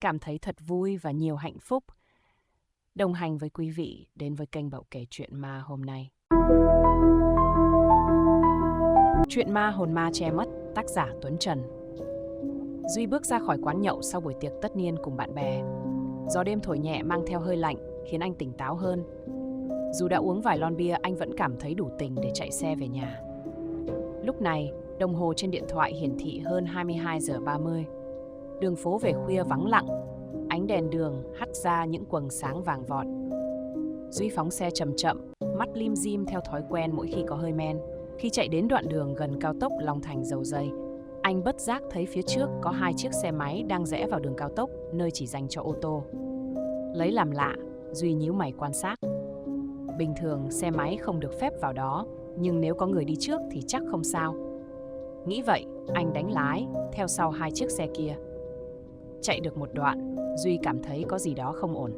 cảm thấy thật vui và nhiều hạnh phúc đồng hành với quý vị đến với kênh Bậu Kể Chuyện Ma hôm nay. Chuyện ma hồn ma che mất, tác giả Tuấn Trần. Duy bước ra khỏi quán nhậu sau buổi tiệc tất niên cùng bạn bè. Gió đêm thổi nhẹ mang theo hơi lạnh khiến anh tỉnh táo hơn. Dù đã uống vài lon bia, anh vẫn cảm thấy đủ tỉnh để chạy xe về nhà. Lúc này, đồng hồ trên điện thoại hiển thị hơn 22:30. Đường phố về khuya vắng lặng, ánh đèn đường hắt ra những quầng sáng vàng vọt. Duy phóng xe chậm chậm, mắt lim dim theo thói quen mỗi khi có hơi men. Khi chạy đến đoạn đường gần cao tốc Long Thành Dầu Giây, anh bất giác thấy phía trước có hai chiếc xe máy đang rẽ vào đường cao tốc, nơi chỉ dành cho ô tô. Lấy làm lạ, Duy nhíu mày quan sát. Bình thường xe máy không được phép vào đó, nhưng nếu có người đi trước thì chắc không sao. Nghĩ vậy, anh đánh lái, theo sau hai chiếc xe kia. Chạy được một đoạn, Duy cảm thấy có gì đó không ổn.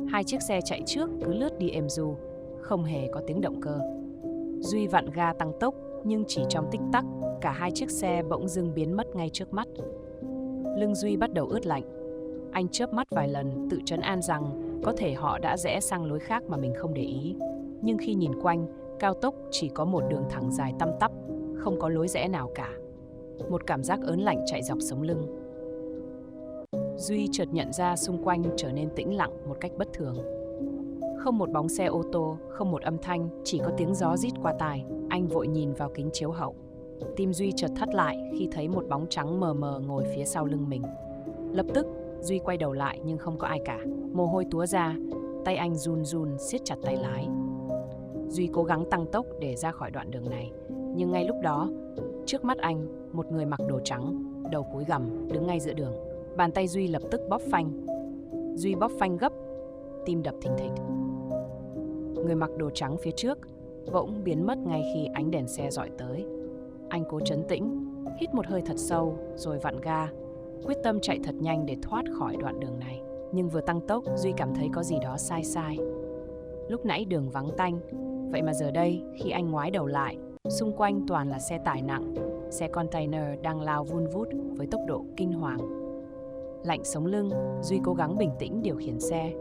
Hai chiếc xe chạy trước cứ lướt đi êm du, không hề có tiếng động cơ. Duy vặn ga tăng tốc, nhưng chỉ trong tích tắc, cả hai chiếc xe bỗng dưng biến mất ngay trước mắt. Lưng Duy bắt đầu ướt lạnh. Anh chớp mắt vài lần, tự trấn an rằng có thể họ đã rẽ sang lối khác mà mình không để ý. Nhưng khi nhìn quanh, cao tốc chỉ có một đường thẳng dài tăm tắp, không có lối rẽ nào cả. Một cảm giác ớn lạnh chạy dọc sống lưng. Duy chợt nhận ra xung quanh trở nên tĩnh lặng một cách bất thường. Không một bóng xe ô tô, không một âm thanh, chỉ có tiếng gió rít qua tai. Anh vội nhìn vào kính chiếu hậu. Tim Duy chợt thắt lại khi thấy một bóng trắng mờ mờ ngồi phía sau lưng mình. Lập tức, Duy quay đầu lại nhưng không có ai cả. Mồ hôi túa ra, tay anh run run siết chặt tay lái. Duy cố gắng tăng tốc để ra khỏi đoạn đường này. Nhưng ngay lúc đó, trước mắt anh, một người mặc đồ trắng, đầu cúi gằm, đứng ngay giữa đường. Bàn tay Duy lập tức bóp phanh. Duy bóp phanh gấp, tim đập thình thịch. Người mặc đồ trắng phía trước bỗng biến mất ngay khi ánh đèn xe dọi tới. Anh cố trấn tĩnh, hít một hơi thật sâu rồi vặn ga, quyết tâm chạy thật nhanh để thoát khỏi đoạn đường này. Nhưng vừa tăng tốc, Duy cảm thấy có gì đó sai sai. Lúc nãy đường vắng tanh, vậy mà giờ đây khi anh ngoái đầu lại, xung quanh toàn là xe tải nặng, xe container đang lao vun vút với tốc độ kinh hoàng. Lạnh sống lưng, Duy cố gắng bình tĩnh điều khiển xe.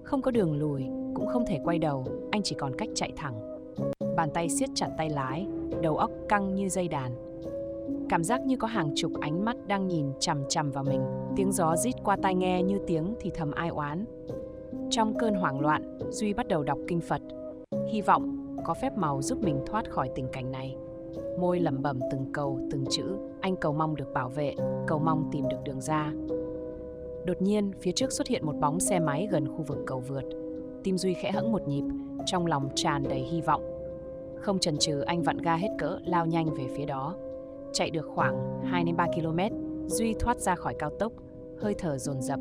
Không có đường lùi, cũng không thể quay đầu, anh chỉ còn cách chạy thẳng. Bàn tay siết chặt tay lái, đầu óc căng như dây đàn. Cảm giác như có hàng chục ánh mắt đang nhìn chằm chằm vào mình. Tiếng gió rít qua tai nghe như tiếng thì thầm ai oán. Trong cơn hoảng loạn, Duy bắt đầu đọc kinh Phật, hy vọng có phép màu giúp mình thoát khỏi tình cảnh này. Môi lẩm bẩm từng câu, từng chữ, anh cầu mong được bảo vệ, cầu mong tìm được đường ra. Đột nhiên, phía trước xuất hiện một bóng xe máy gần khu vực cầu vượt. Tim Duy khẽ hẫng một nhịp, trong lòng tràn đầy hy vọng. Không chần chừ, anh vặn ga hết cỡ, lao nhanh về phía đó. Chạy được khoảng 2-3 km, Duy thoát ra khỏi cao tốc, hơi thở dồn dập,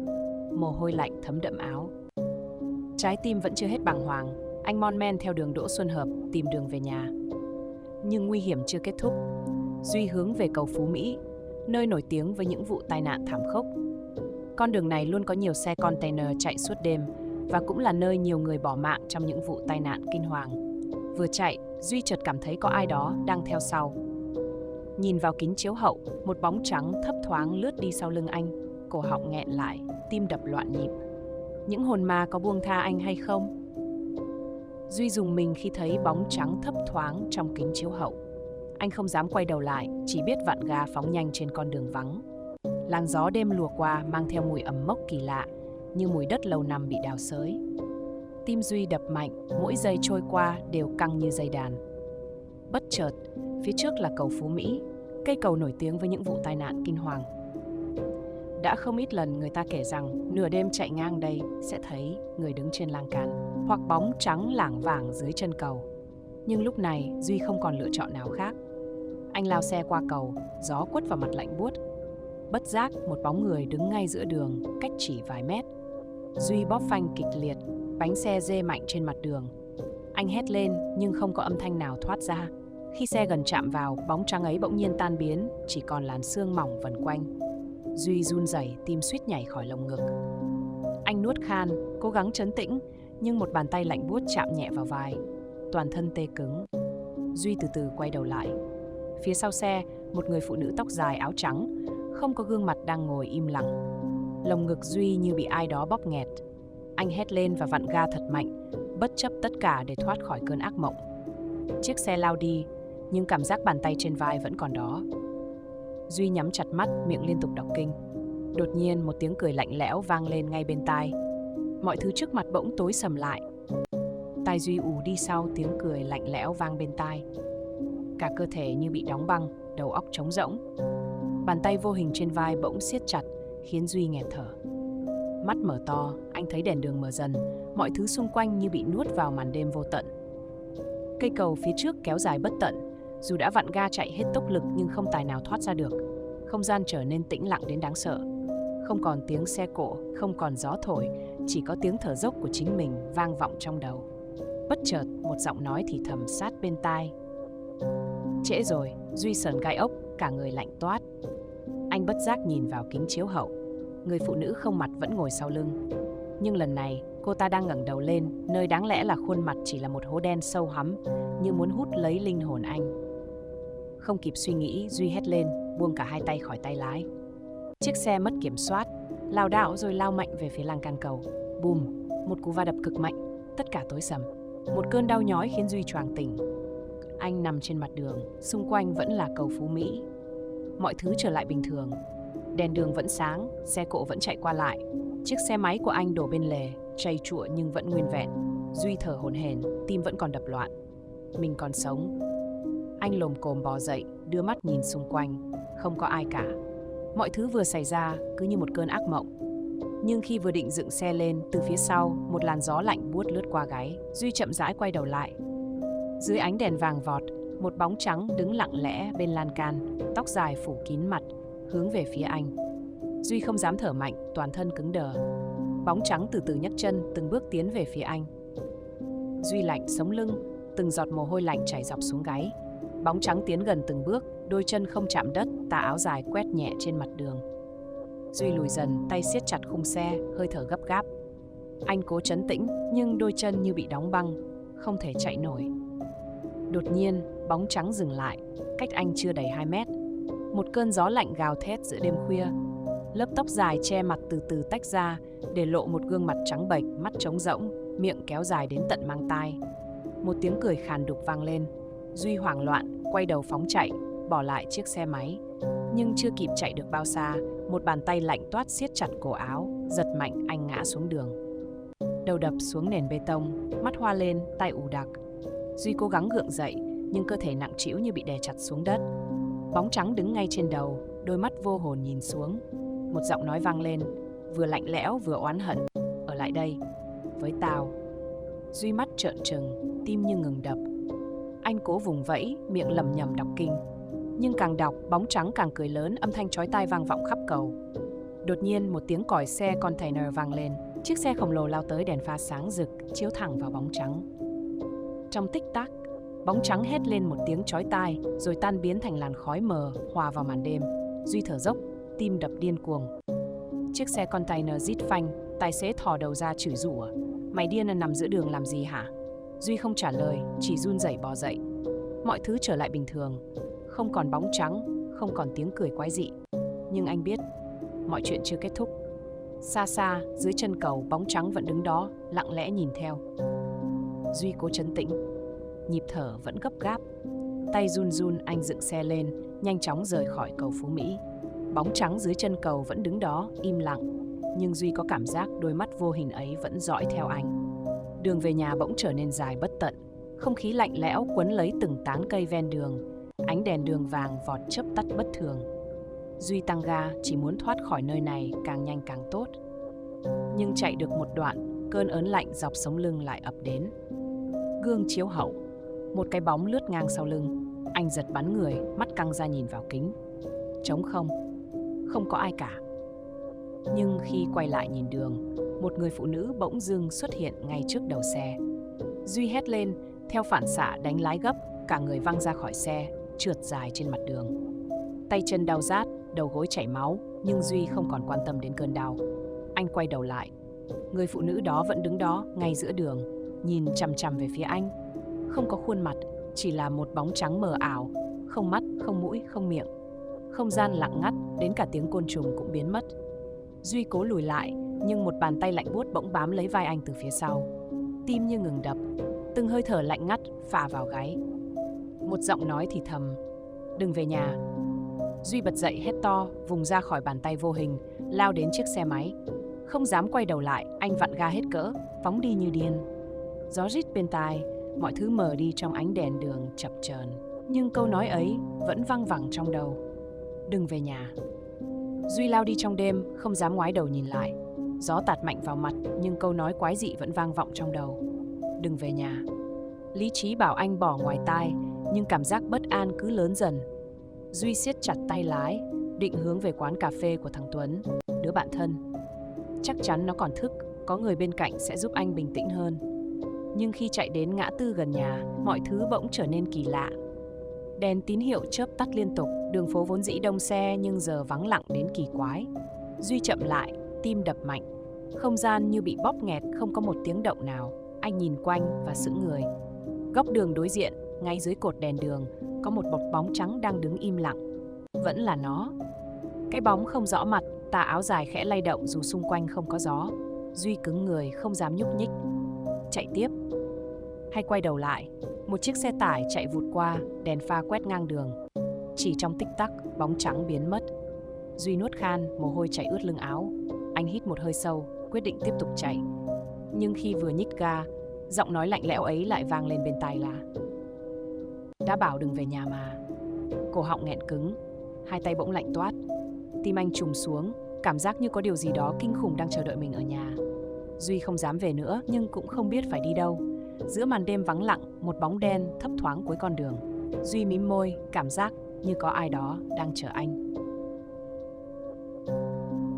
mồ hôi lạnh thấm đẫm áo. Trái tim vẫn chưa hết bàng hoàng, anh mon men theo đường Đỗ Xuân Hợp tìm đường về nhà. Nhưng nguy hiểm chưa kết thúc. Duy hướng về cầu Phú Mỹ, nơi nổi tiếng với những vụ tai nạn thảm khốc. Con đường này luôn có nhiều xe container chạy suốt đêm và cũng là nơi nhiều người bỏ mạng trong những vụ tai nạn kinh hoàng. Vừa chạy, Duy chợt cảm thấy có ai đó đang theo sau. Nhìn vào kính chiếu hậu, một bóng trắng thấp thoáng lướt đi sau lưng anh. Cổ họng nghẹn lại, tim đập loạn nhịp. Những hồn ma có buông tha anh hay không? Duy rùng mình khi thấy bóng trắng thấp thoáng trong kính chiếu hậu. Anh không dám quay đầu lại, chỉ biết vặn ga phóng nhanh trên con đường vắng. Làn gió đêm lùa qua mang theo mùi ẩm mốc kỳ lạ, như mùi đất lâu năm bị đào xới. Tim Duy đập mạnh, mỗi giây trôi qua đều căng như dây đàn. Bất chợt, phía trước là cầu Phú Mỹ, cây cầu nổi tiếng với những vụ tai nạn kinh hoàng. Đã không ít lần người ta kể rằng nửa đêm chạy ngang đây sẽ thấy người đứng trên lan can hoặc bóng trắng lảng vảng dưới chân cầu. Nhưng lúc này Duy không còn lựa chọn nào khác. Anh lao xe qua cầu, gió quất vào mặt lạnh buốt. Bất giác một bóng người đứng ngay giữa đường, cách chỉ vài mét. Duy bóp phanh kịch liệt, bánh xe rê mạnh trên mặt đường. Anh hét lên nhưng không có âm thanh nào thoát ra. Khi xe gần chạm vào, bóng trắng ấy bỗng nhiên tan biến, chỉ còn làn sương mỏng vần quanh. Duy run rẩy, tim suýt nhảy khỏi lồng ngực. Anh nuốt khan, cố gắng trấn tĩnh, nhưng một bàn tay lạnh buốt chạm nhẹ vào vai. Toàn thân tê cứng. Duy từ từ quay đầu lại. Phía sau xe, một người phụ nữ tóc dài áo trắng, không có gương mặt đang ngồi im lặng. Lồng ngực Duy như bị ai đó bóp nghẹt. Anh hét lên và vặn ga thật mạnh, bất chấp tất cả để thoát khỏi cơn ác mộng. Chiếc xe lao đi, nhưng cảm giác bàn tay trên vai vẫn còn đó. Duy nhắm chặt mắt, miệng liên tục đọc kinh. Đột nhiên một tiếng cười lạnh lẽo vang lên ngay bên tai. Mọi thứ trước mặt bỗng tối sầm lại. Tai Duy ù đi sau tiếng cười lạnh lẽo vang bên tai. Cả cơ thể như bị đóng băng, đầu óc trống rỗng. Bàn tay vô hình trên vai bỗng siết chặt, khiến Duy nghẹt thở. Mắt mở to, anh thấy đèn đường mờ dần, mọi thứ xung quanh như bị nuốt vào màn đêm vô tận. Cây cầu phía trước kéo dài bất tận, dù đã vặn ga chạy hết tốc lực nhưng không tài nào thoát ra được. Không gian trở nên tĩnh lặng đến đáng sợ. Không còn tiếng xe cộ, không còn gió thổi, chỉ có tiếng thở dốc của chính mình vang vọng trong đầu. Bất chợt, một giọng nói thì thầm sát bên tai. Trễ rồi, Duy sờn gai ốc, cả người lạnh toát. Anh bất giác nhìn vào kính chiếu hậu. Người phụ nữ không mặt vẫn ngồi sau lưng. Nhưng lần này, cô ta đang ngẩng đầu lên, nơi đáng lẽ là khuôn mặt chỉ là một hố đen sâu hắm, như muốn hút lấy linh hồn anh. Không kịp suy nghĩ, Duy hét lên, buông cả hai tay khỏi tay lái. Chiếc xe mất kiểm soát, lảo đảo rồi lao mạnh về phía lan can cầu. Bùm, một cú va đập cực mạnh, tất cả tối sầm. Một cơn đau nhói khiến Duy choàng tỉnh. Anh nằm trên mặt đường, xung quanh vẫn là cầu Phú Mỹ. Mọi thứ trở lại bình thường. Đèn đường vẫn sáng, xe cộ vẫn chạy qua lại. Chiếc xe máy của anh đổ bên lề, trầy trụa nhưng vẫn nguyên vẹn. Duy thở hổn hển, tim vẫn còn đập loạn. Mình còn sống. Anh lồm cồm bò dậy, đưa mắt nhìn xung quanh. Không có ai cả. Mọi thứ vừa xảy ra cứ như một cơn ác mộng. Nhưng khi vừa định dựng xe lên, từ phía sau, một làn gió lạnh buốt lướt qua gáy. Duy chậm rãi quay đầu lại. Dưới ánh đèn vàng vọt, một bóng trắng đứng lặng lẽ bên lan can, tóc dài phủ kín mặt, hướng về phía anh. Duy không dám thở mạnh, toàn thân cứng đờ. Bóng trắng từ từ nhấc chân, từng bước tiến về phía anh. Duy lạnh sống lưng, từng giọt mồ hôi lạnh chảy dọc xuống gáy. Bóng trắng tiến gần từng bước, đôi chân không chạm đất, tà áo dài quét nhẹ trên mặt đường. Duy lùi dần, tay siết chặt khung xe, hơi thở gấp gáp. Anh cố trấn tĩnh, nhưng đôi chân như bị đóng băng, không thể chạy nổi. Đột nhiên, bóng trắng dừng lại, cách anh chưa đầy 2 mét. Một cơn gió lạnh gào thét giữa đêm khuya. Lớp tóc dài che mặt từ từ tách ra, để lộ một gương mặt trắng bệch, mắt trống rỗng, miệng kéo dài đến tận mang tai. Một tiếng cười khàn đục vang lên. Duy hoảng loạn, quay đầu phóng chạy, bỏ lại chiếc xe máy. Nhưng chưa kịp chạy được bao xa, một bàn tay lạnh toát siết chặt cổ áo, giật mạnh anh ngã xuống đường. Đầu đập xuống nền bê tông, mắt hoa lên, tay ù đặc. Duy cố gắng gượng dậy, nhưng cơ thể nặng trĩu như bị đè chặt xuống đất. Bóng trắng đứng ngay trên đầu, đôi mắt vô hồn nhìn xuống. Một giọng nói vang lên, vừa lạnh lẽo vừa oán hận. Ở lại đây, với tao. Duy mắt trợn trừng, tim như ngừng đập. Anh cố vùng vẫy, miệng lẩm nhẩm đọc kinh. Nhưng càng đọc, bóng trắng càng cười lớn, âm thanh chói tai vang vọng khắp cầu. Đột nhiên, một tiếng còi xe container vang lên. Chiếc xe khổng lồ lao tới, đèn pha sáng rực, chiếu thẳng vào bóng trắng. Trong tích tắc, bóng trắng hét lên một tiếng chói tai, rồi tan biến thành làn khói mờ, hòa vào màn đêm. Duy thở dốc, tim đập điên cuồng. Chiếc xe container rít phanh, tài xế thò đầu ra chửi rủa. Mày điên là nằm giữa đường làm gì hả? Duy không trả lời, chỉ run rẩy bò dậy. Mọi thứ trở lại bình thường. Không còn bóng trắng, không còn tiếng cười quái dị. Nhưng anh biết, mọi chuyện chưa kết thúc. Xa xa, dưới chân cầu, bóng trắng vẫn đứng đó, lặng lẽ nhìn theo. Duy cố trấn tĩnh. Nhịp thở vẫn gấp gáp. Tay run run, anh dựng xe lên, nhanh chóng rời khỏi cầu Phú Mỹ. Bóng trắng dưới chân cầu vẫn đứng đó, im lặng. Nhưng Duy có cảm giác đôi mắt vô hình ấy vẫn dõi theo anh. Đường về nhà bỗng trở nên dài bất tận. Không khí lạnh lẽo quấn lấy từng tán cây ven đường. Ánh đèn đường vàng vọt chớp tắt bất thường. Duy tăng ga, chỉ muốn thoát khỏi nơi này càng nhanh càng tốt. Nhưng chạy được một đoạn, cơn ớn lạnh dọc sống lưng lại ập đến. Gương chiếu hậu, một cái bóng lướt ngang sau lưng. Anh giật bắn người, mắt căng ra nhìn vào kính. Trống không, không có ai cả. Nhưng khi quay lại nhìn đường, một người phụ nữ bỗng dưng xuất hiện ngay trước đầu xe. Duy hét lên, theo phản xạ đánh lái gấp, cả người văng ra khỏi xe, trượt dài trên mặt đường. Tay chân đau rát, đầu gối chảy máu, nhưng Duy không còn quan tâm đến cơn đau. Anh quay đầu lại. Người phụ nữ đó vẫn đứng đó, ngay giữa đường, nhìn chằm chằm về phía anh. Không có khuôn mặt, chỉ là một bóng trắng mờ ảo, không mắt, không mũi, không miệng. Không gian lặng ngắt, đến cả tiếng côn trùng cũng biến mất. Duy cố lùi lại, nhưng một bàn tay lạnh buốt bỗng bám lấy vai anh từ phía sau. Tim như ngừng đập, từng hơi thở lạnh ngắt phả vào gáy. Một giọng nói thì thầm, đừng về nhà. Duy bật dậy hét to, vùng ra khỏi bàn tay vô hình, lao đến chiếc xe máy. Không dám quay đầu lại, anh vặn ga hết cỡ, phóng đi như điên. Gió rít bên tai, mọi thứ mờ đi trong ánh đèn đường chập chờn. Nhưng câu nói ấy vẫn văng vẳng trong đầu. Đừng về nhà. Duy lao đi trong đêm, không dám ngoái đầu nhìn lại. Gió tạt mạnh vào mặt, nhưng câu nói quái dị vẫn vang vọng trong đầu. Đừng về nhà. Lý trí bảo anh bỏ ngoài tai, nhưng cảm giác bất an cứ lớn dần. Duy siết chặt tay lái, định hướng về quán cà phê của thằng Tuấn, đứa bạn thân. Chắc chắn nó còn thức, có người bên cạnh sẽ giúp anh bình tĩnh hơn. Nhưng khi chạy đến ngã tư gần nhà, mọi thứ bỗng trở nên kỳ lạ. Đèn tín hiệu chớp tắt liên tục, đường phố vốn dĩ đông xe nhưng giờ vắng lặng đến kỳ quái. Duy chậm lại, tim đập mạnh. Không gian như bị bóp nghẹt, không có một tiếng động nào. Anh nhìn quanh và sững người. Góc đường đối diện, ngay dưới cột đèn đường, có một bọt bóng trắng đang đứng im lặng. Vẫn là nó. Cái bóng không rõ mặt, tà áo dài khẽ lay động dù xung quanh không có gió. Duy cứng người, không dám nhúc nhích. Chạy tiếp hay quay đầu lại? Một chiếc xe tải chạy vụt qua, đèn pha quét ngang đường. Chỉ trong tích tắc, bóng trắng biến mất. Duy nuốt khan, mồ hôi chảy ướt lưng áo. Anh hít một hơi sâu, quyết định tiếp tục chạy. Nhưng khi vừa nhích ga, giọng nói lạnh lẽo ấy lại vang lên bên tai là: đã bảo đừng về nhà mà. Cổ họng nghẹn cứng, hai tay bỗng lạnh toát. Tim anh trùng xuống, cảm giác như có điều gì đó kinh khủng đang chờ đợi mình ở nhà. Duy không dám về nữa, nhưng cũng không biết phải đi đâu. Giữa màn đêm vắng lặng, một bóng đen thấp thoáng cuối con đường. Duy mím môi, cảm giác như có ai đó đang chờ anh.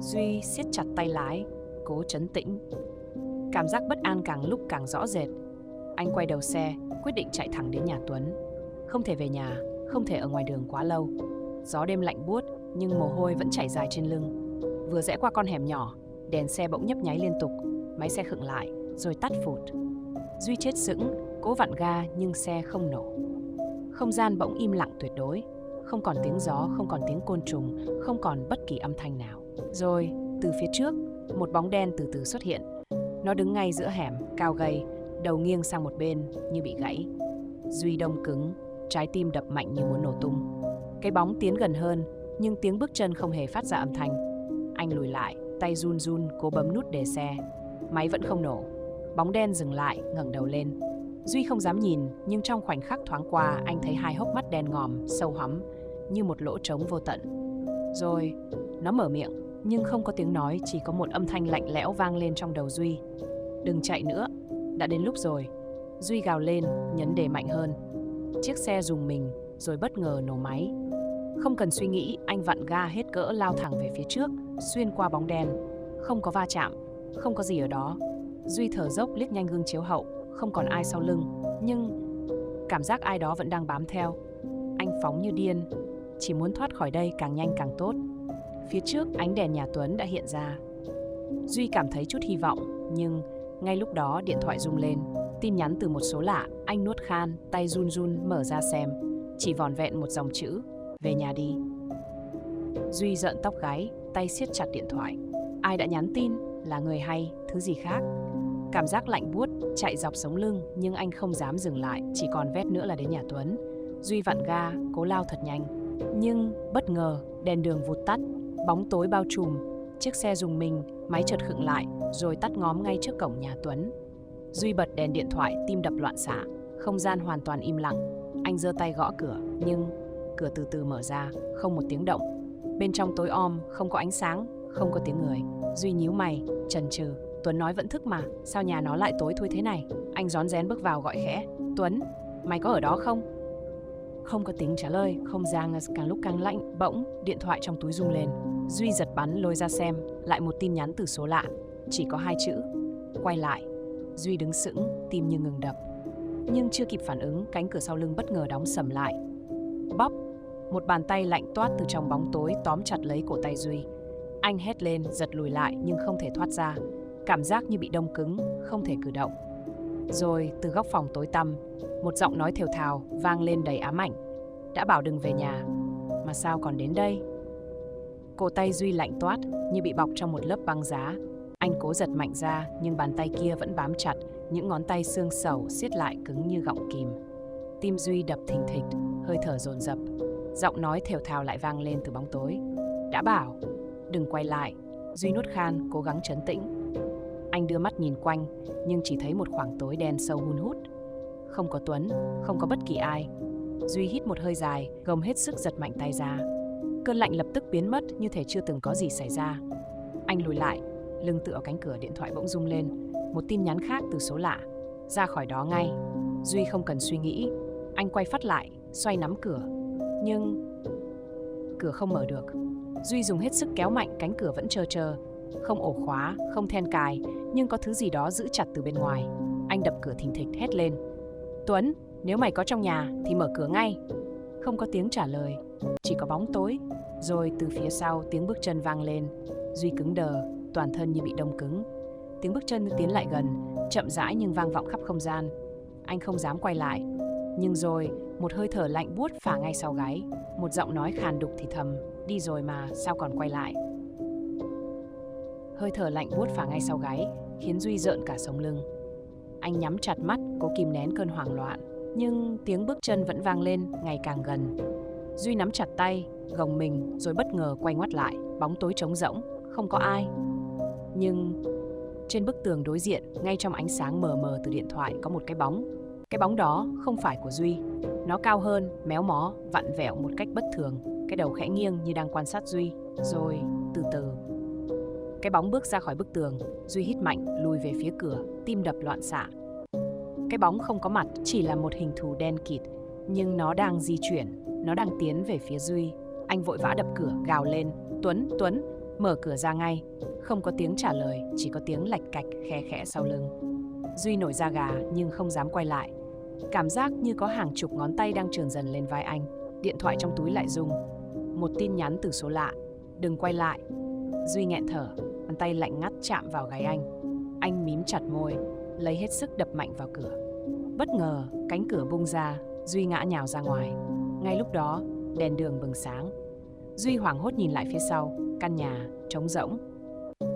Duy siết chặt tay lái, cố trấn tĩnh. Cảm giác bất an càng lúc càng rõ rệt. Anh quay đầu xe, quyết định chạy thẳng đến nhà Tuấn. Không thể về nhà, không thể ở ngoài đường quá lâu. Gió đêm lạnh buốt, nhưng mồ hôi vẫn chảy dài trên lưng. Vừa rẽ qua con hẻm nhỏ, đèn xe bỗng nhấp nháy liên tục. Máy xe khựng lại, rồi tắt phụt. Duy chết sững, cố vặn ga nhưng xe không nổ. Không gian bỗng im lặng tuyệt đối. Không còn tiếng gió, không còn tiếng côn trùng, không còn bất kỳ âm thanh nào. Rồi, từ phía trước, một bóng đen từ từ xuất hiện. Nó đứng ngay giữa hẻm, cao gầy, đầu nghiêng sang một bên như bị gãy. Duy đông cứng, trái tim đập mạnh như muốn nổ tung. Cái bóng tiến gần hơn, nhưng tiếng bước chân không hề phát ra âm thanh. Anh lùi lại, tay run run cố bấm nút để xe. Máy vẫn không nổ. Bóng đen dừng lại, ngẩng đầu lên. Duy không dám nhìn, nhưng trong khoảnh khắc thoáng qua, anh thấy hai hốc mắt đen ngòm, sâu hoắm, như một lỗ trống vô tận. Rồi, nó mở miệng, nhưng không có tiếng nói, chỉ có một âm thanh lạnh lẽo vang lên trong đầu Duy. Đừng chạy nữa, đã đến lúc rồi. Duy gào lên, nhấn đề mạnh hơn. Chiếc xe rùng mình, rồi bất ngờ nổ máy. Không cần suy nghĩ, anh vặn ga hết cỡ lao thẳng về phía trước, xuyên qua bóng đen. Không có va chạm, không có gì ở đó. Duy thở dốc liếc nhanh gương chiếu hậu, không còn ai sau lưng, nhưng cảm giác ai đó vẫn đang bám theo. Anh phóng như điên, chỉ muốn thoát khỏi đây càng nhanh càng tốt. Phía trước ánh đèn nhà Tuấn đã hiện ra. Duy cảm thấy chút hy vọng, nhưng ngay lúc đó điện thoại rung lên. Tin nhắn từ một số lạ. Anh nuốt khan, tay run run mở ra xem. Chỉ vỏn vẹn một dòng chữ: về nhà đi. Duy giận tóc gáy, tay siết chặt điện thoại. Ai đã nhắn tin? Là người hay thứ gì khác? Cảm giác lạnh buốt chạy dọc sống lưng, nhưng anh không dám dừng lại. Chỉ còn vét nữa là đến nhà Tuấn. Duy vặn ga, cố lao thật nhanh. Nhưng bất ngờ, đèn đường vụt tắt, bóng tối bao trùm. Chiếc xe rùng mình, máy chợt khựng lại, rồi tắt ngóm ngay trước cổng nhà Tuấn. Duy bật đèn điện thoại, tim đập loạn xạ. Không gian hoàn toàn im lặng. Anh giơ tay gõ cửa, nhưng cửa từ từ mở ra, không một tiếng động. Bên trong tối om, không có ánh sáng, không có tiếng người. Duy nhíu mày, chần chừ. Tuấn nói vẫn thức mà, sao nhà nó lại tối thui thế này? Anh rón rén bước vào gọi khẽ: Tuấn, mày có ở đó không? Không có tiếng trả lời, không gian càng lúc càng lạnh. Bỗng, điện thoại trong túi rung lên. Duy giật bắn lôi ra xem, lại một tin nhắn từ số lạ. Chỉ có 2 chữ: quay lại. Duy đứng sững, tim như ngừng đập. Nhưng chưa kịp phản ứng, cánh cửa sau lưng bất ngờ đóng sầm lại. Bóp! Một bàn tay lạnh toát từ trong bóng tối tóm chặt lấy cổ tay Duy. Anh hét lên, giật lùi lại nhưng không thể thoát ra. Cảm giác như bị đông cứng, không thể cử động. Rồi từ góc phòng tối tăm, một giọng nói thều thào vang lên đầy ám ảnh: đã bảo đừng về nhà, mà sao còn đến đây? Cổ tay Duy lạnh toát như bị bọc trong một lớp băng giá. Anh cố giật mạnh ra nhưng bàn tay kia vẫn bám chặt, những ngón tay xương sầu siết lại cứng như gọng kìm. Tim Duy đập thình thịch, hơi thở dồn dập. Giọng nói thều thào lại vang lên từ bóng tối. Đã bảo, đừng quay lại. Duy nuốt khan, cố gắng trấn tĩnh. Anh đưa mắt nhìn quanh, nhưng chỉ thấy một khoảng tối đen sâu hun hút. Không có Tuấn, không có bất kỳ ai. Duy hít một hơi dài, gồng hết sức giật mạnh tay ra. Cơn lạnh lập tức biến mất như thể chưa từng có gì xảy ra. Anh lùi lại, lưng tựa cánh cửa, điện thoại bỗng rung lên. Một tin nhắn khác từ số lạ. Ra khỏi đó ngay. Duy không cần suy nghĩ. Anh quay phát lại, xoay nắm cửa. Nhưng cửa không mở được. Duy dùng hết sức kéo mạnh, cánh cửa vẫn trơ. Không ổ khóa, không then cài, nhưng có thứ gì đó giữ chặt từ bên ngoài. Anh đập cửa thình thịch, hét lên. Tuấn, nếu mày có trong nhà thì mở cửa ngay. Không có tiếng trả lời, chỉ có bóng tối. Rồi từ phía sau tiếng bước chân vang lên. Duy cứng đờ, toàn thân như bị đông cứng. Tiếng bước chân tiến lại gần, chậm rãi nhưng vang vọng khắp không gian. Anh không dám quay lại. Nhưng rồi, một hơi thở lạnh buốt phả ngay sau gáy. Một giọng nói khàn đục thì thầm. Đi rồi mà, sao còn quay lại? Hơi thở lạnh buốt phả ngay sau gáy, khiến Duy rợn cả sống lưng. Anh nhắm chặt mắt, cố kìm nén cơn hoảng loạn. Nhưng tiếng bước chân vẫn vang lên, ngày càng gần. Duy nắm chặt tay, gồng mình, rồi bất ngờ quay ngoắt lại. Bóng tối trống rỗng, không có ai. Nhưng trên bức tường đối diện, ngay trong ánh sáng mờ mờ từ điện thoại, có một cái bóng. Cái bóng đó không phải của Duy. Nó cao hơn, méo mó, vặn vẹo một cách bất thường. Cái đầu khẽ nghiêng như đang quan sát Duy. Rồi từ từ cái bóng bước ra khỏi bức tường. Duy hít mạnh, lùi về phía cửa, tim đập loạn xạ. Cái bóng không có mặt, chỉ là một hình thù đen kịt. Nhưng nó đang di chuyển, nó đang tiến về phía Duy. Anh vội vã đập cửa, gào lên. Tuấn, Tuấn, mở cửa ra ngay. Không có tiếng trả lời, chỉ có tiếng lạch cạch khe khẽ sau lưng. Duy nổi da gà nhưng không dám quay lại. Cảm giác như có hàng chục ngón tay đang trườn dần lên vai anh. Điện thoại trong túi lại rung. Một tin nhắn từ số lạ. Đừng quay lại. Duy nghẹn thở, bàn tay lạnh ngắt chạm vào gáy anh. Anh mím chặt môi, lấy hết sức đập mạnh vào cửa. Bất ngờ, cánh cửa bung ra, Duy ngã nhào ra ngoài. Ngay lúc đó, đèn đường bừng sáng. Duy hoảng hốt nhìn lại phía sau, căn nhà trống rỗng.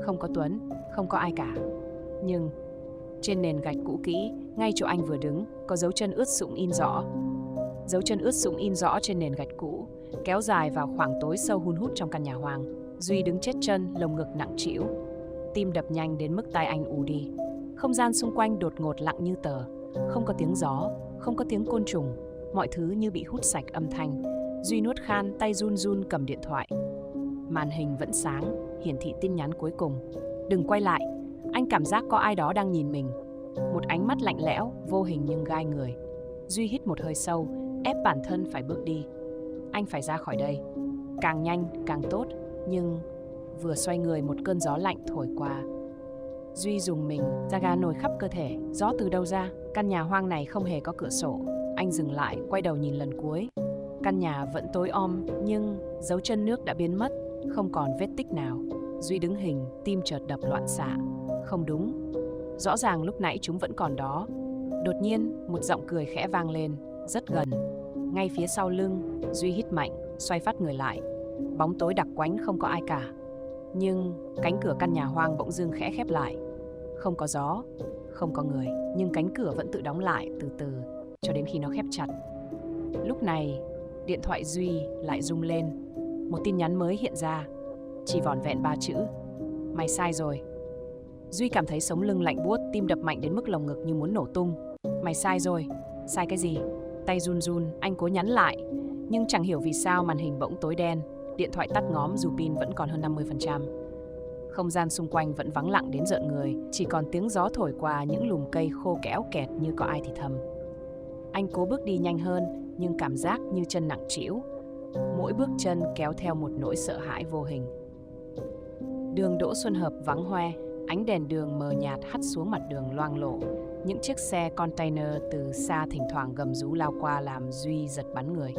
Không có Tuấn, không có ai cả. Nhưng trên nền gạch cũ kỹ, ngay chỗ anh vừa đứng, có dấu chân ướt sũng in rõ. Dấu chân ướt sũng in rõ trên nền gạch cũ, kéo dài vào khoảng tối sâu hun hút trong căn nhà hoang. Duy đứng chết chân, lồng ngực nặng trĩu. Tim đập nhanh đến mức tai anh ù đi. Không gian xung quanh đột ngột lặng như tờ. Không có tiếng gió, không có tiếng côn trùng. Mọi thứ như bị hút sạch âm thanh. Duy nuốt khan, tay run run cầm điện thoại. Màn hình vẫn sáng, hiển thị tin nhắn cuối cùng. Đừng quay lại. Anh cảm giác có ai đó đang nhìn mình. Một ánh mắt lạnh lẽo, vô hình nhưng gai người. Duy hít một hơi sâu, ép bản thân phải bước đi. Anh phải ra khỏi đây. Càng nhanh, càng tốt. Nhưng vừa xoay người, một cơn gió lạnh thổi qua. Duy rùng mình, da gà nổi khắp cơ thể. Gió từ đâu ra? Căn nhà hoang này không hề có cửa sổ. Anh dừng lại, quay đầu nhìn lần cuối. Căn nhà vẫn tối om, nhưng dấu chân nước đã biến mất, không còn vết tích nào. Duy đứng hình, tim chợt đập loạn xạ. Không đúng, rõ ràng lúc nãy chúng vẫn còn đó. Đột nhiên, một giọng cười khẽ vang lên, rất gần. Ngay phía sau lưng, Duy hít mạnh, xoay phát người lại. Bóng tối đặc quánh, không có ai cả. Nhưng cánh cửa căn nhà hoang bỗng dưng khẽ khép lại. Không có gió, không có người, nhưng cánh cửa vẫn tự đóng lại từ từ, cho đến khi nó khép chặt. Lúc này, điện thoại Duy lại rung lên. Một tin nhắn mới hiện ra, chỉ vỏn vẹn 3 chữ. Mày sai rồi. Duy cảm thấy sống lưng lạnh buốt, tim đập mạnh đến mức lồng ngực như muốn nổ tung. Mày sai rồi. Sai cái gì? Tay run run, anh cố nhắn lại. Nhưng chẳng hiểu vì sao màn hình bỗng tối đen. Điện thoại tắt ngóm dù pin vẫn còn hơn 50%. Không gian xung quanh vẫn vắng lặng đến rợn người. Chỉ còn tiếng gió thổi qua những lùm cây khô kéo kẹt như có ai thì thầm. Anh cố bước đi nhanh hơn, nhưng cảm giác như chân nặng trĩu. Mỗi bước chân kéo theo một nỗi sợ hãi vô hình. Đường Đỗ Xuân Hợp vắng hoe, ánh đèn đường mờ nhạt hắt xuống mặt đường loang lổ. Những chiếc xe container từ xa thỉnh thoảng gầm rú lao qua làm Duy giật bắn người.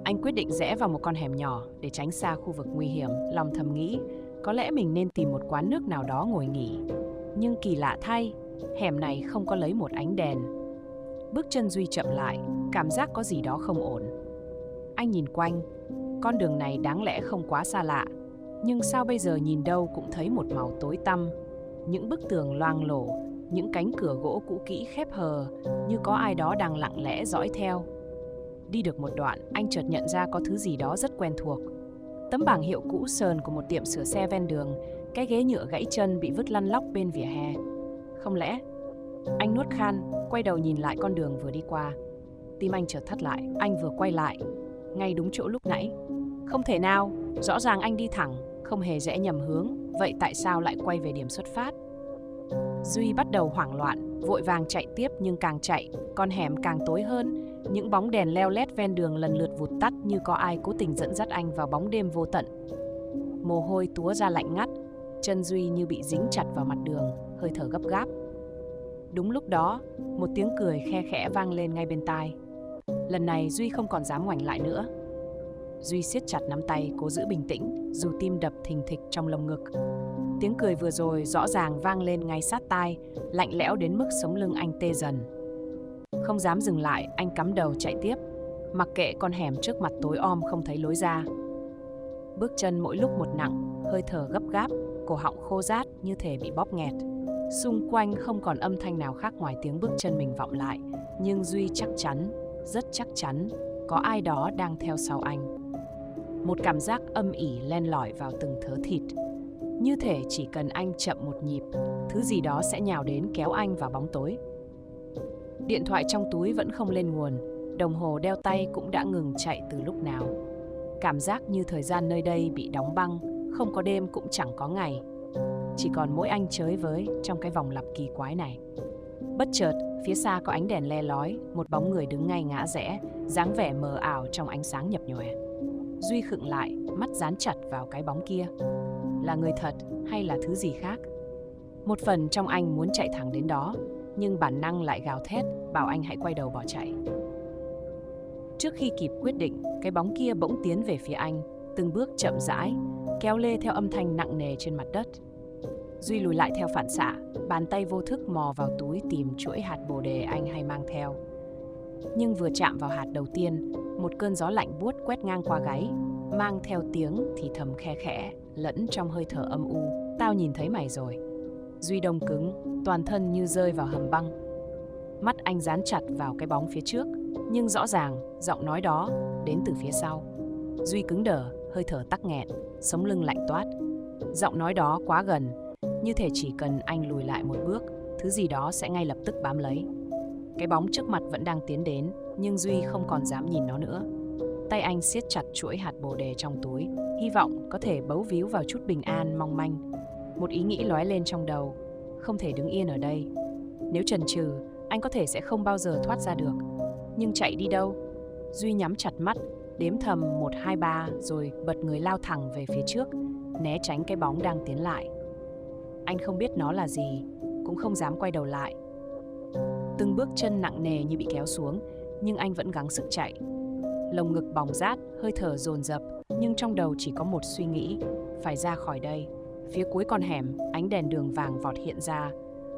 Anh quyết định rẽ vào một con hẻm nhỏ để tránh xa khu vực nguy hiểm, lòng thầm nghĩ có lẽ mình nên tìm một quán nước nào đó ngồi nghỉ. Nhưng kỳ lạ thay, hẻm này không có lấy một ánh đèn. Bước chân Duy chậm lại, cảm giác có gì đó không ổn. Anh nhìn quanh, Con đường này đáng lẽ không quá xa lạ, nhưng sao bây giờ nhìn đâu cũng thấy một màu tối tăm. Những bức tường loang lổ, những cánh cửa gỗ cũ kỹ khép hờ, như có ai đó đang lặng lẽ dõi theo. Đi được một đoạn, anh chợt nhận ra có thứ gì đó rất quen thuộc. Tấm bảng hiệu cũ sờn của một tiệm sửa xe ven đường, cái ghế nhựa gãy chân bị vứt lăn lóc bên vỉa hè. Không lẽ... Anh nuốt khan, quay đầu nhìn lại con đường vừa đi qua. Tim anh chợt thắt lại, anh vừa quay lại, ngay đúng chỗ lúc nãy. Không thể nào, rõ ràng anh đi thẳng, không hề rẽ nhầm hướng, vậy tại sao lại quay về điểm xuất phát? Duy bắt đầu hoảng loạn, vội vàng chạy tiếp, nhưng càng chạy, con hẻm càng tối hơn. Những bóng đèn leo lét ven đường lần lượt vụt tắt, như có ai cố tình dẫn dắt anh vào bóng đêm vô tận. Mồ hôi túa ra lạnh ngắt, chân Duy như bị dính chặt vào mặt đường, hơi thở gấp gáp. Đúng lúc đó, một tiếng cười khe khẽ vang lên ngay bên tai. Lần này Duy không còn dám ngoảnh lại nữa. Duy siết chặt nắm tay, cố giữ bình tĩnh, dù tim đập thình thịch trong lồng ngực. Tiếng cười vừa rồi rõ ràng vang lên ngay sát tai, lạnh lẽo đến mức sống lưng anh tê dần. Không dám dừng lại, anh cắm đầu chạy tiếp, mặc kệ con hẻm trước mặt tối om không thấy lối ra. Bước chân mỗi lúc một nặng, hơi thở gấp gáp, cổ họng khô rát như thể bị bóp nghẹt. Xung quanh không còn âm thanh nào khác ngoài tiếng bước chân mình vọng lại, nhưng Duy chắc chắn, rất chắc chắn, có ai đó đang theo sau anh. Một cảm giác âm ỉ len lỏi vào từng thớ thịt, như thể chỉ cần anh chậm một nhịp, thứ gì đó sẽ nhào đến kéo anh vào bóng tối. Điện thoại trong túi vẫn không lên nguồn, đồng hồ đeo tay cũng đã ngừng chạy từ lúc nào. Cảm giác như thời gian nơi đây bị đóng băng, không có đêm cũng chẳng có ngày. Chỉ còn mỗi anh chới với trong cái vòng lặp kỳ quái này. Bất chợt, phía xa có ánh đèn le lói, một bóng người đứng ngay ngã rẽ, dáng vẻ mờ ảo trong ánh sáng nhập nhòe. Duy khựng lại, mắt dán chặt vào cái bóng kia. Là người thật hay là thứ gì khác? Một phần trong anh muốn chạy thẳng đến đó, nhưng bản năng lại gào thét, bảo anh hãy quay đầu bỏ chạy. Trước khi kịp quyết định, cái bóng kia bỗng tiến về phía anh, từng bước chậm rãi, kéo lê theo âm thanh nặng nề trên mặt đất. Duy lùi lại theo phản xạ, bàn tay vô thức mò vào túi tìm chuỗi hạt bồ đề anh hay mang theo. Nhưng vừa chạm vào hạt đầu tiên, một cơn gió lạnh buốt quét ngang qua gáy, mang theo tiếng thì thầm khe khẽ, lẫn trong hơi thở âm u. Tao nhìn thấy mày rồi. Duy đông cứng, toàn thân như rơi vào hầm băng. Mắt anh dán chặt vào cái bóng phía trước, nhưng rõ ràng giọng nói đó đến từ phía sau. Duy cứng đờ, hơi thở tắc nghẹn, sống lưng lạnh toát. Giọng nói đó quá gần, như thể chỉ cần anh lùi lại một bước, thứ gì đó sẽ ngay lập tức bám lấy. Cái bóng trước mặt vẫn đang tiến đến, nhưng Duy không còn dám nhìn nó nữa. Tay anh siết chặt chuỗi hạt bồ đề trong túi, hy vọng có thể bấu víu vào chút bình an mong manh. Một ý nghĩ lóe lên trong đầu, không thể đứng yên ở đây. Nếu chần chừ, anh có thể sẽ không bao giờ thoát ra được. Nhưng chạy đi đâu? Duy nhắm chặt mắt, đếm thầm 1, 2, 3 rồi bật người lao thẳng về phía trước, né tránh cái bóng đang tiến lại. Anh không biết nó là gì, cũng không dám quay đầu lại. Từng bước chân nặng nề như bị kéo xuống, nhưng anh vẫn gắng sức chạy. Lồng ngực bỏng rát, hơi thở dồn dập, nhưng trong đầu chỉ có một suy nghĩ, phải ra khỏi đây. Phía cuối con hẻm, ánh đèn đường vàng vọt hiện ra.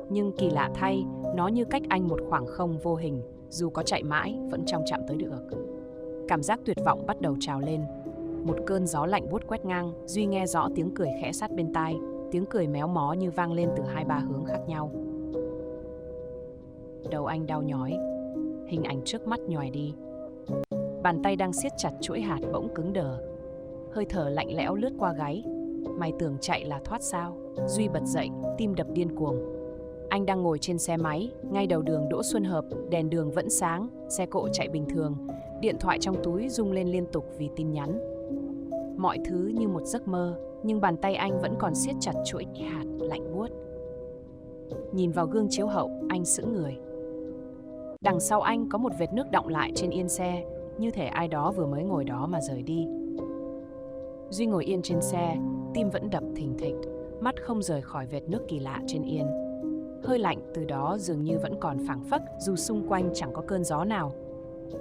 Nhưng kỳ lạ thay, nó như cách anh một khoảng không vô hình, dù có chạy mãi, vẫn không chạm tới được. Cảm giác tuyệt vọng bắt đầu trào lên. Một cơn gió lạnh buốt quét ngang, Duy nghe rõ tiếng cười khẽ sát bên tai, tiếng cười méo mó như vang lên từ 2-3 hướng khác nhau. Đầu anh đau nhói, hình ảnh trước mắt nhòe đi. Bàn tay đang siết chặt chuỗi hạt bỗng cứng đờ. Hơi thở lạnh lẽo lướt qua gáy. Mày tưởng chạy là thoát sao? Duy bật dậy, tim đập điên cuồng. Anh đang ngồi trên xe máy, ngay đầu đường Đỗ Xuân Hợp, đèn đường vẫn sáng, xe cộ chạy bình thường. Điện thoại trong túi rung lên liên tục vì tin nhắn. Mọi thứ như một giấc mơ, nhưng bàn tay anh vẫn còn siết chặt chuỗi hạt lạnh buốt. Nhìn vào gương chiếu hậu, anh sững người. Đằng sau anh có một vệt nước đọng lại trên yên xe, như thể ai đó vừa mới ngồi đó mà rời đi. Duy ngồi yên trên xe, tim vẫn đập thình thịch, mắt không rời khỏi vệt nước kỳ lạ trên yên. Hơi lạnh từ đó dường như vẫn còn phảng phất, dù xung quanh chẳng có cơn gió nào.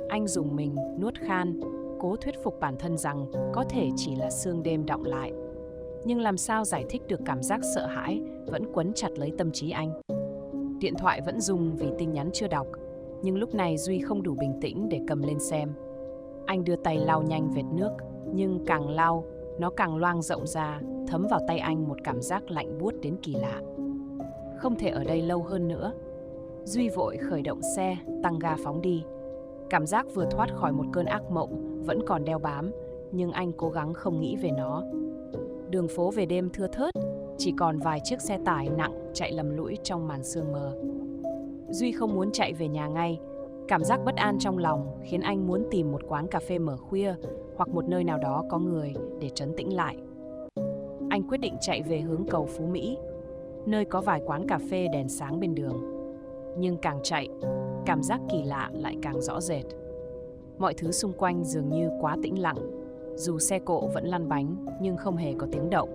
Anh rùng mình, nuốt khan, cố thuyết phục bản thân rằng có thể chỉ là sương đêm đọng lại. Nhưng làm sao giải thích được cảm giác sợ hãi vẫn quấn chặt lấy tâm trí anh. Điện thoại vẫn rung vì tin nhắn chưa đọc, nhưng lúc này Duy không đủ bình tĩnh để cầm lên xem. Anh đưa tay lau nhanh vệt nước, Nhưng càng lao, nó càng loang rộng ra, thấm vào tay anh một cảm giác lạnh buốt đến kỳ lạ. Không thể ở đây lâu hơn nữa. Duy vội khởi động xe, tăng ga phóng đi. Cảm giác vừa thoát khỏi một cơn ác mộng vẫn còn đeo bám, nhưng anh cố gắng không nghĩ về nó. Đường phố về đêm thưa thớt, chỉ còn vài chiếc xe tải nặng chạy lầm lũi trong màn sương mờ. Duy không muốn chạy về nhà ngay. Cảm giác bất an trong lòng khiến anh muốn tìm một quán cà phê mở khuya hoặc một nơi nào đó có người để trấn tĩnh lại. Anh quyết định chạy về hướng cầu Phú Mỹ, nơi có vài quán cà phê đèn sáng bên đường. Nhưng càng chạy, cảm giác kỳ lạ lại càng rõ rệt. Mọi thứ xung quanh dường như quá tĩnh lặng. Dù xe cộ vẫn lăn bánh nhưng không hề có tiếng động.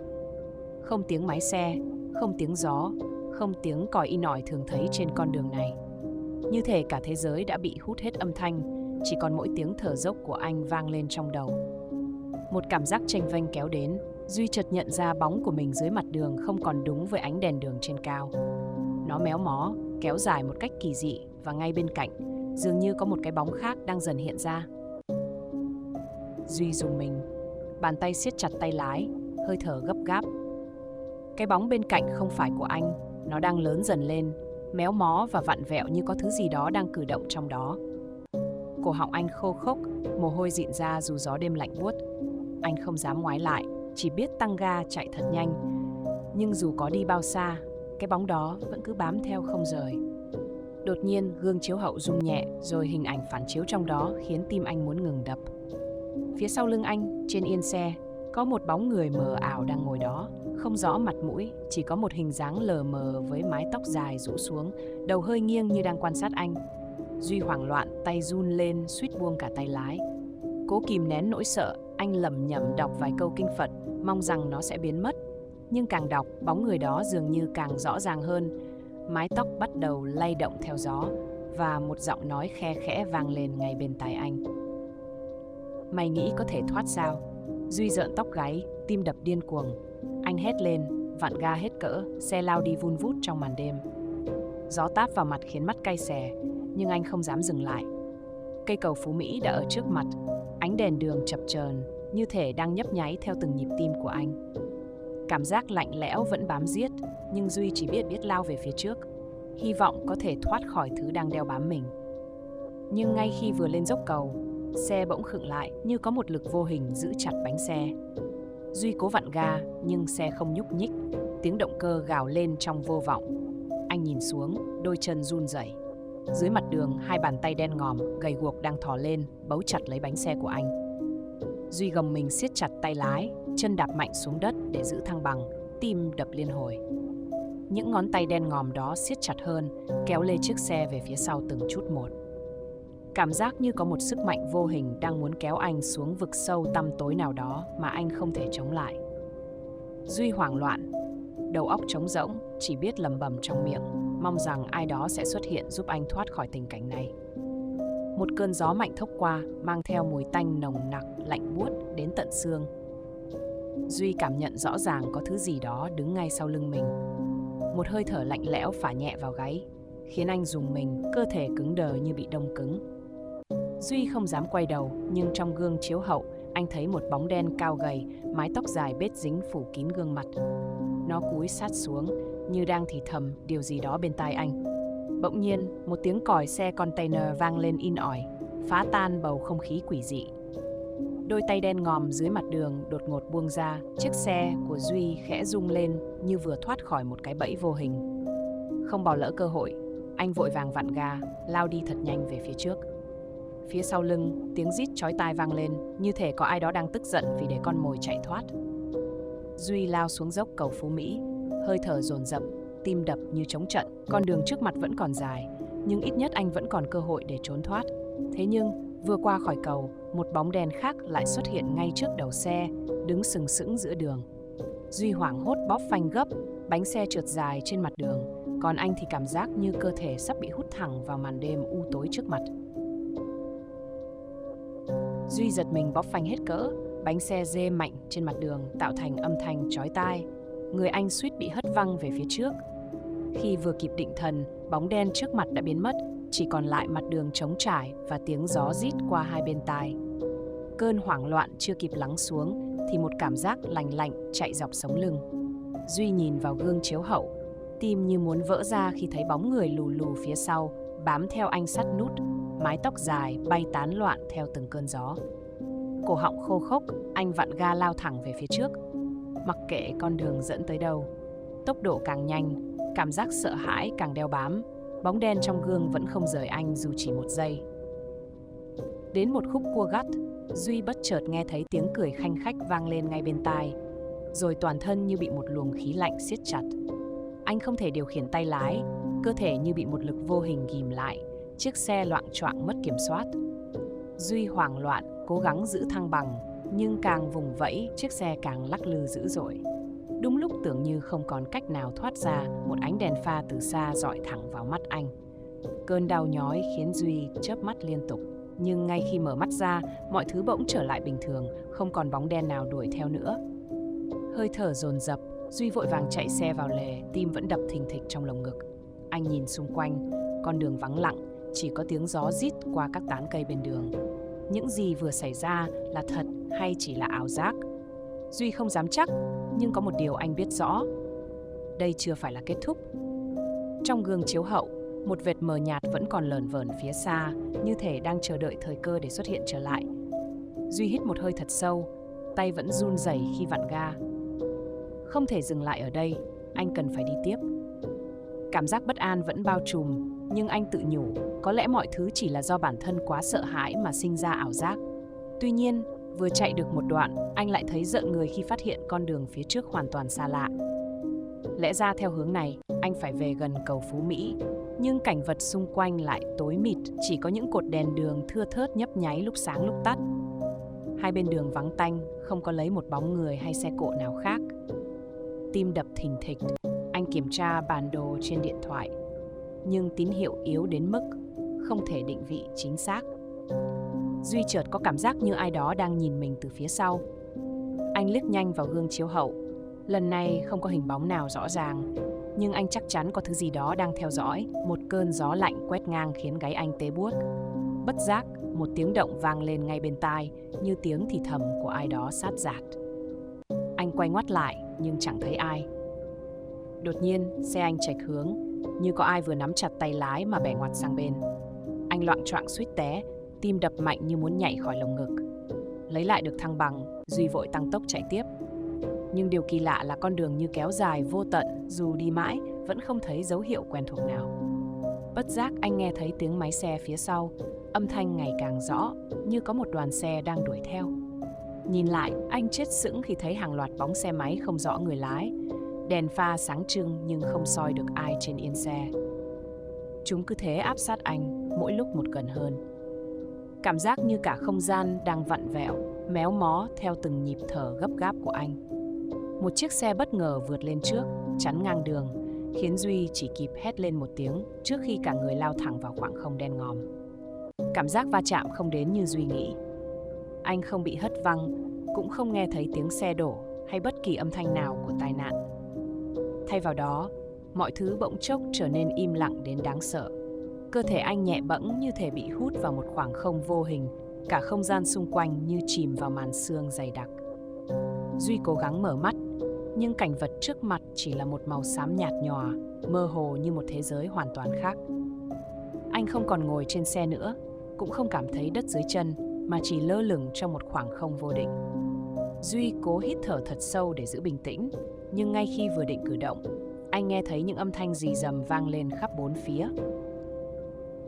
Không tiếng máy xe, không tiếng gió, không tiếng còi inh ỏi thường thấy trên con đường này. Như thể cả thế giới đã bị hút hết âm thanh, chỉ còn mỗi tiếng thở dốc của anh vang lên trong đầu. Một cảm giác chênh vênh kéo đến, Duy chợt nhận ra bóng của mình dưới mặt đường không còn đúng với ánh đèn đường trên cao. Nó méo mó, kéo dài một cách kỳ dị và ngay bên cạnh, dường như có một cái bóng khác đang dần hiện ra. Duy rùng mình, bàn tay siết chặt tay lái, hơi thở gấp gáp. Cái bóng bên cạnh không phải của anh, nó đang lớn dần lên, méo mó và vặn vẹo như có thứ gì đó đang cử động trong đó. Cổ họng anh khô khốc, mồ hôi rịn ra dù gió đêm lạnh buốt. Anh không dám ngoái lại, chỉ biết tăng ga chạy thật nhanh. Nhưng dù có đi bao xa, cái bóng đó vẫn cứ bám theo không rời. Đột nhiên, gương chiếu hậu rung nhẹ, rồi hình ảnh phản chiếu trong đó khiến tim anh muốn ngừng đập. Phía sau lưng anh, trên yên xe, có một bóng người mờ ảo đang ngồi đó. Không rõ mặt mũi, chỉ có một hình dáng lờ mờ với mái tóc dài rũ xuống, đầu hơi nghiêng như đang quan sát anh. Duy hoảng loạn, tay run lên, suýt buông cả tay lái. Cố kìm nén nỗi sợ, anh lẩm nhẩm đọc vài câu kinh Phật, mong rằng nó sẽ biến mất. Nhưng càng đọc, bóng người đó dường như càng rõ ràng hơn. Mái tóc bắt đầu lay động theo gió, và một giọng nói khe khẽ vang lên ngay bên tai anh. Mày nghĩ có thể thoát sao? Duy rợn tóc gáy, tim đập điên cuồng. Anh hét lên, vặn ga hết cỡ, xe lao đi vun vút trong màn đêm. Gió táp vào mặt khiến mắt cay xè, nhưng anh không dám dừng lại. Cây cầu Phú Mỹ đã ở trước mặt, ánh đèn đường chập chờn như thể đang nhấp nháy theo từng nhịp tim của anh. Cảm giác lạnh lẽo vẫn bám giết, nhưng Duy chỉ biết lao về phía trước, hy vọng có thể thoát khỏi thứ đang đeo bám mình. Nhưng ngay khi vừa lên dốc cầu, xe bỗng khựng lại như có một lực vô hình giữ chặt bánh xe. Duy cố vặn ga nhưng xe không nhúc nhích, tiếng động cơ gào lên trong vô vọng. Anh nhìn xuống, đôi chân run rẩy. Dưới mặt đường, hai bàn tay đen ngòm, gầy guộc đang thò lên, bấu chặt lấy bánh xe của anh. Duy gồng mình siết chặt tay lái, chân đạp mạnh xuống đất để giữ thăng bằng, tim đập liên hồi. Những ngón tay đen ngòm đó siết chặt hơn, kéo lê chiếc xe về phía sau từng chút một. Cảm giác như có một sức mạnh vô hình đang muốn kéo anh xuống vực sâu tăm tối nào đó mà anh không thể chống lại. Duy hoảng loạn, đầu óc trống rỗng, chỉ biết lẩm bẩm trong miệng, mong rằng ai đó sẽ xuất hiện giúp anh thoát khỏi tình cảnh này. Một cơn gió mạnh thốc qua, mang theo mùi tanh nồng nặc, lạnh buốt đến tận xương. Duy cảm nhận rõ ràng có thứ gì đó đứng ngay sau lưng mình. Một hơi thở lạnh lẽo phả nhẹ vào gáy, khiến anh rùng mình, cơ thể cứng đờ như bị đông cứng. Duy không dám quay đầu, nhưng trong gương chiếu hậu, anh thấy một bóng đen cao gầy, mái tóc dài bết dính phủ kín gương mặt. Nó cúi sát xuống, như đang thì thầm điều gì đó bên tai anh. Bỗng nhiên, một tiếng còi xe container vang lên in ỏi, phá tan bầu không khí quỷ dị. Đôi tay đen ngòm dưới mặt đường đột ngột buông ra, chiếc xe của Duy khẽ rung lên như vừa thoát khỏi một cái bẫy vô hình. Không bỏ lỡ cơ hội, anh vội vàng vặn ga, lao đi thật nhanh về phía trước. Phía sau lưng, tiếng rít chói tai vang lên, như thể có ai đó đang tức giận vì để con mồi chạy thoát. Duy lao xuống dốc cầu Phú Mỹ, hơi thở dồn dập, tim đập như trống trận. Con đường trước mặt vẫn còn dài, nhưng ít nhất anh vẫn còn cơ hội để trốn thoát. Thế nhưng, vừa qua khỏi cầu, một bóng đen khác lại xuất hiện ngay trước đầu xe, đứng sừng sững giữa đường. Duy hoảng hốt bóp phanh gấp, bánh xe trượt dài trên mặt đường, còn anh thì cảm giác như cơ thể sắp bị hút thẳng vào màn đêm u tối trước mặt. Duy giật mình bóp phanh hết cỡ, bánh xe rê mạnh trên mặt đường tạo thành âm thanh chói tai. Người anh suýt bị hất văng về phía trước. Khi vừa kịp định thần, bóng đen trước mặt đã biến mất, chỉ còn lại mặt đường trống trải và tiếng gió rít qua hai bên tai. Cơn hoảng loạn chưa kịp lắng xuống thì một cảm giác lành lạnh chạy dọc sống lưng. Duy nhìn vào gương chiếu hậu, tim như muốn vỡ ra khi thấy bóng người lù lù phía sau bám theo anh sát nút, mái tóc dài bay tán loạn theo từng cơn gió. Cổ họng khô khốc, anh vặn ga lao thẳng về phía trước. Mặc kệ con đường dẫn tới đâu, tốc độ càng nhanh, cảm giác sợ hãi càng đeo bám. Bóng đen trong gương vẫn không rời anh dù chỉ một giây. Đến một khúc cua gắt, Duy bất chợt nghe thấy tiếng cười khanh khách vang lên ngay bên tai, rồi toàn thân như bị một luồng khí lạnh siết chặt. Anh không thể điều khiển tay lái, cơ thể như bị một lực vô hình ghìm lại, chiếc xe loạng choạng mất kiểm soát. Duy hoảng loạn, cố gắng giữ thăng bằng, nhưng càng vùng vẫy, chiếc xe càng lắc lư dữ dội. Đúng lúc tưởng như không còn cách nào thoát ra, một ánh đèn pha từ xa dọi thẳng vào mắt anh. Cơn đau nhói khiến Duy chớp mắt liên tục. Nhưng ngay khi mở mắt ra, mọi thứ bỗng trở lại bình thường, không còn bóng đen nào đuổi theo nữa. Hơi thở dồn dập, Duy vội vàng chạy xe vào lề, tim vẫn đập thình thịch trong lồng ngực. Anh nhìn xung quanh, con đường vắng lặng, chỉ có tiếng gió rít qua các tán cây bên đường. Những gì vừa xảy ra là thật hay chỉ là ảo giác? Duy không dám chắc, nhưng có một điều anh biết rõ. Đây chưa phải là kết thúc. Trong gương chiếu hậu, một vệt mờ nhạt vẫn còn lởn vởn phía xa, như thể đang chờ đợi thời cơ để xuất hiện trở lại. Duy hít một hơi thật sâu, tay vẫn run rẩy khi vặn ga. Không thể dừng lại ở đây, anh cần phải đi tiếp. Cảm giác bất an vẫn bao trùm, nhưng anh tự nhủ, có lẽ mọi thứ chỉ là do bản thân quá sợ hãi mà sinh ra ảo giác. Tuy nhiên, vừa chạy được một đoạn, anh lại thấy rợn người khi phát hiện con đường phía trước hoàn toàn xa lạ. Lẽ ra theo hướng này, anh phải về gần cầu Phú Mỹ, nhưng cảnh vật xung quanh lại tối mịt, chỉ có những cột đèn đường thưa thớt nhấp nháy lúc sáng lúc tắt. Hai bên đường vắng tanh, không có lấy một bóng người hay xe cộ nào khác. Tim đập thình thịch, anh kiểm tra bản đồ trên điện thoại, nhưng tín hiệu yếu đến mức không thể định vị chính xác. Duy chợt có cảm giác như ai đó đang nhìn mình từ phía sau. Anh liếc nhanh vào gương chiếu hậu. Lần này không có hình bóng nào rõ ràng, nhưng anh chắc chắn có thứ gì đó đang theo dõi. Một cơn gió lạnh quét ngang khiến gáy anh tê buốt. Bất giác, một tiếng động vang lên ngay bên tai, như tiếng thì thầm của ai đó sát dạt. Anh quay ngoắt lại, nhưng chẳng thấy ai. Đột nhiên, xe anh chệch hướng, như có ai vừa nắm chặt tay lái mà bẻ ngoặt sang bên. Anh loạng choạng suýt té, tim đập mạnh như muốn nhảy khỏi lồng ngực. Lấy lại được thăng bằng, Duy vội tăng tốc chạy tiếp. Nhưng điều kỳ lạ là con đường như kéo dài vô tận, dù đi mãi vẫn không thấy dấu hiệu quen thuộc nào. Bất giác anh nghe thấy tiếng máy xe phía sau, âm thanh ngày càng rõ, như có một đoàn xe đang đuổi theo. Nhìn lại, anh chết sững khi thấy hàng loạt bóng xe máy không rõ người lái. Đèn pha sáng trưng nhưng không soi được ai trên yên xe. Chúng cứ thế áp sát anh, mỗi lúc một gần hơn. Cảm giác như cả không gian đang vặn vẹo, méo mó theo từng nhịp thở gấp gáp của anh. Một chiếc xe bất ngờ vượt lên trước, chắn ngang đường, khiến Duy chỉ kịp hét lên một tiếng trước khi cả người lao thẳng vào khoảng không đen ngòm. Cảm giác va chạm không đến như Duy nghĩ. Anh không bị hất văng, cũng không nghe thấy tiếng xe đổ hay bất kỳ âm thanh nào của tai nạn. Thay vào đó, mọi thứ bỗng chốc trở nên im lặng đến đáng sợ. Cơ thể anh nhẹ bẫng như thể bị hút vào một khoảng không vô hình, cả không gian xung quanh như chìm vào màn sương dày đặc. Duy cố gắng mở mắt, nhưng cảnh vật trước mặt chỉ là một màu xám nhạt nhòa, mơ hồ như một thế giới hoàn toàn khác. Anh không còn ngồi trên xe nữa, cũng không cảm thấy đất dưới chân, mà chỉ lơ lửng trong một khoảng không vô định. Duy cố hít thở thật sâu để giữ bình tĩnh, nhưng ngay khi vừa định cử động, anh nghe thấy những âm thanh rì rầm vang lên khắp bốn phía.